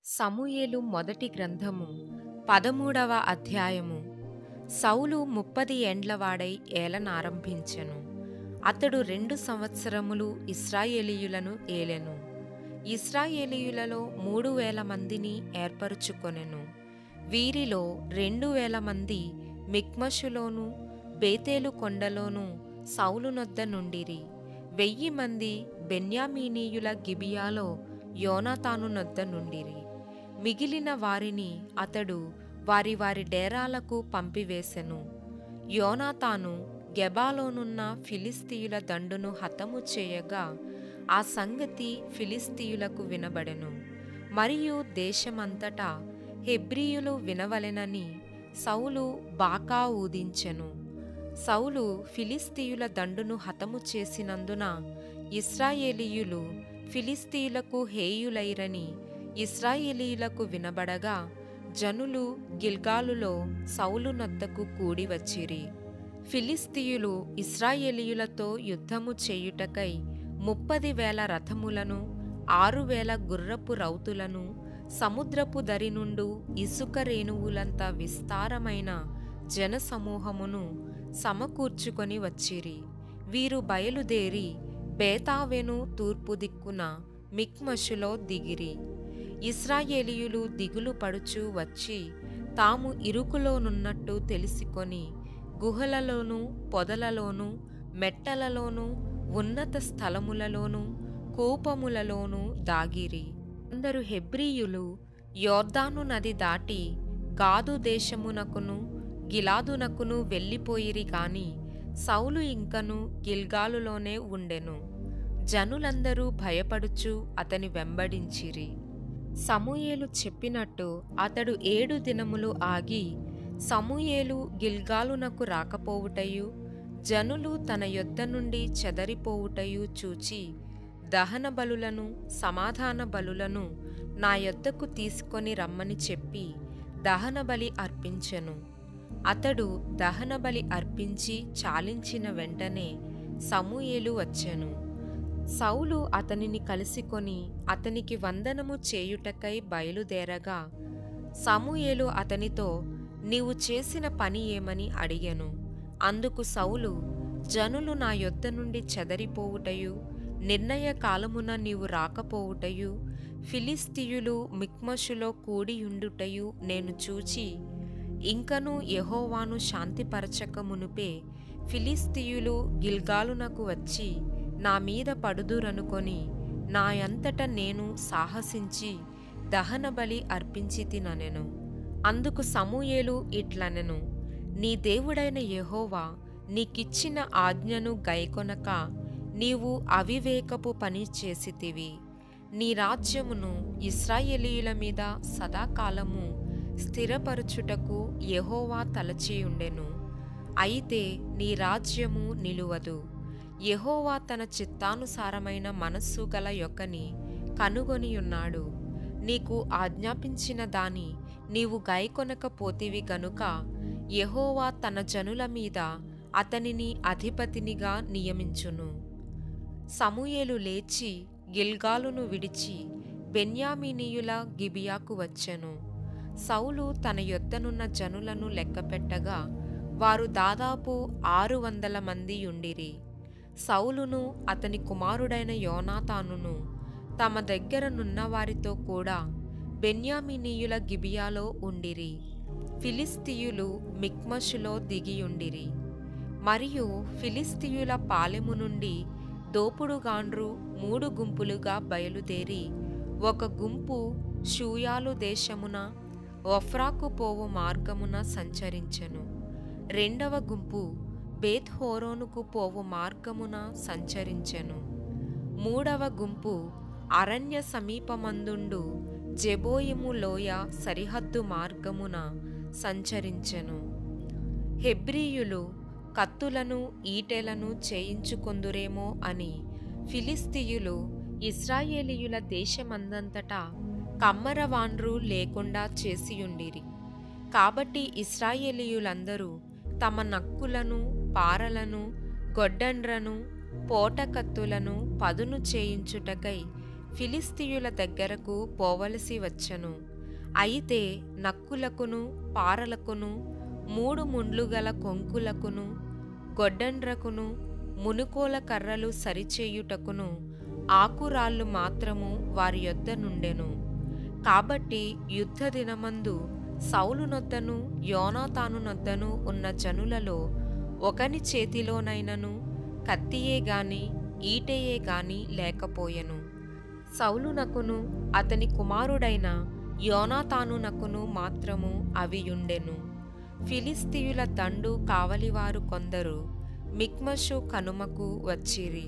సమూయేలు మొదటి గ్రంథము 13వ అధ్యాయము. సౌలు 30 ఏండ్లవాడై ఏలనారంభించెను. అతడు 2 సంవత్సరములు ఇశ్రాయేలీయులను ఏలెను. ఇశ్రాయేలీయులలో 3000 మందిని ఏర్పరచుకొనెను. వీరిలో 2000 మంది మిక్మషులోను బేతేలు కొండలోను సౌలు నొద్ద నుండిరి. 1000 మంది బెన్యామీనీయుల గిబియాలో యోనాతాను నొద్ద నుండిరి. మిగిలిన వారిని అతడు వారి వారి డేరాలకు పంపివేసెను. యోనాతాను గెబాలోనున్న ఫిలిస్తీయుల దండును హతము చేయగా ఆ సంగతి ఫిలిస్తీయులకు వినబడెను. మరియు దేశమంతటా హెబ్రీయులు వినవలెనని సౌలు బాకా ఊదించెను. సౌలు ఫిలిస్తీయుల దండును హతము చేసినందున ఇశ్రాయేలీయులు ఫిలిస్తీయులకు హేయులైరని ఇశ్రాయేలీయులకు వినబడగా జనులు గిల్గాలులో సౌలు నొద్దకు కూడి వచ్చిరి. ఫిలిస్తీయులు ఇశ్రాయేలీయులతో యుద్ధము చేయుటకై 30,000 రథములను 6,000 గుర్రపు రౌతులను సముద్రపు దరి నుండు ఇసుక రేణువులంత విస్తారమైన జనసమూహమును సమకూర్చుకొని వచ్చిరి. వీరు బయలుదేరి బేతావెను తూర్పు దిక్కున మిక్మషులో దిగిరి. ఇశ్రాయేలీయులు దిగులు పడుచు వచ్చి తాము ఇరుకులోనున్నట్టు తెలిసికొని గుహలలోనూ పొదలలోనూ మెట్టలలోనూ ఉన్నత స్థలములలోనూ కూపములలోనూ దాగిరి. కొందరు హెబ్రీయులు యొర్దాను నది దాటి గాదు దేశమునకును గిలాదునకును వెళ్ళిపోయిరి గాని సౌలు ఇంకను గిల్గాలులోనే ఉండెను. జనులందరూ భయపడుచు అతని వెంబడించిరి. సమూయేలు చెప్పినట్టు అతడు 7 దినములు ఆగి సమూయేలు గిల్గాలునకు రాకపోవుటయు జనులు తన యొద్ద నుండి చెదరిపోవుటయు చూచి దహన బలులను సమాధాన బలులను నా యొద్దకు తీసుకొని రమ్మని చెప్పి దహనబలి అర్పించెను. అతడు దహనబలి అర్పించి చాలించిన వెంటనే సమూయేలు వచ్చెను. సౌలు అతనిని కలుసుకొని అతనికి వందనము చేయుటకై బయలుదేరగా సమూయేలు అతనితో నీవు చేసిన పని ఏమని అడిగెను. అందుకు సౌలు జనులు నా యొద్ద నుండి చెదరిపోవుటయు నిర్ణయ కాలమున నీవు రాకపోవుటయు ఫిలిస్తీయులు మిక్మషులో కూడియుండుటయు నేను చూచి ఇంకనూ యెహోవాను శాంతిపరచక మునుపే ఫిలిస్తీయులు గిల్గాలునకు వచ్చి నా మీద పడుదురనుకొని నా యంతట నేను సాహసించి దహనబలి అర్పించి తిననెను. అందుకు సమూయేలు ఇట్లనెను, నీ దేవుడైన యెహోవా నీకిచ్చిన ఆజ్ఞను గైకొనక నీవు అవివేకపు పని చేసితివి. నీ రాజ్యమును ఇశ్రాయేలీయుల మీద సదాకాలము స్థిరపరచుటకు యెహోవా తలచియుండెను. అయితే నీ రాజ్యము నిలువదు. యెహోవా తన చిత్తానుసారమైన మనస్సు గల యొక్కని కనుగొనియున్నాడు. నీకు ఆజ్ఞాపించిన దాని నీవు గైకొనకపోతివి గనుక యెహోవా తన జనుల మీద అతనిని అధిపతినిగా నియమించును. సమూయేలు లేచి గిల్గాలును విడిచి బెన్యామీనీయుల గిబియాకు వచ్చెను. సౌలు తన యొద్దనున్న జనులను లెక్కపెట్టగా వారు దాదాపు 600 మంది యుండిరి. సౌలును అతని కుమారుడైన యోనాతానును తమ దగ్గరనున్న వారితో కూడా బెన్యామీనీయుల గిబియాలో ఉండిరి. ఫిలిస్తీయులు మిక్మషులో దిగియుండిరి. మరియు ఫిలిస్తీయుల పాలెము నుండి దోపుడుగాండ్రు 3 గుంపులుగా బయలుదేరి ఒక గుంపు షూయాలు దేశమున ఒఫ్రాకు పోవు మార్గమున సంచరించెను. రెండవ గుంపు బేత్ హోరోనుకు పోవు మార్గమున సంచరించెను. మూడవ గుంపు అరణ్య సమీపమందుండు జెబోయిము లోయ సరిహద్దు మార్గమున సంచరించెను. హెబ్రీయులు కత్తులను ఈటెలను చేయించుకొందురేమో అని ఫిలిస్తీయులు ఇశ్రాయేలీయుల దేశమందంతటా కమ్మరవాండ్రు లేకుండా చేసియుండిరి. కాబట్టి ఇశ్రాయేలీయులందరూ తమ నక్కులను పారలను గొడ్డండ్రను పోటకత్తులను పదును చేయించుటకై ఫిలిష్తీయుల దగ్గరకు పోవలసి వచ్చెను. అయితే నక్కులకును పారలకును 3 ముండ్లుగల కొంకులకును గొడ్డండ్రకును మునుకోల కర్రలు సరిచేయుటకును ఆకురాళ్ళు మాత్రము వారి యొద్ద నుండెను. కాబట్టి యుద్ధ దినమందు సౌలు నొద్దను యోనాతాను నొద్దను ఉన్న జనులలో ఒకని చేతిలోనైనను కత్తియే గాని ఈటెయే గాని లేకపోయెను. సౌలునకును అతని కుమారుడైన యోనాతానునకును మాత్రము అవియుండెను. ఫిలిష్తీయుల దండు కావలివారు కొందరు మిక్మషు కనుమకు వచ్చిరి.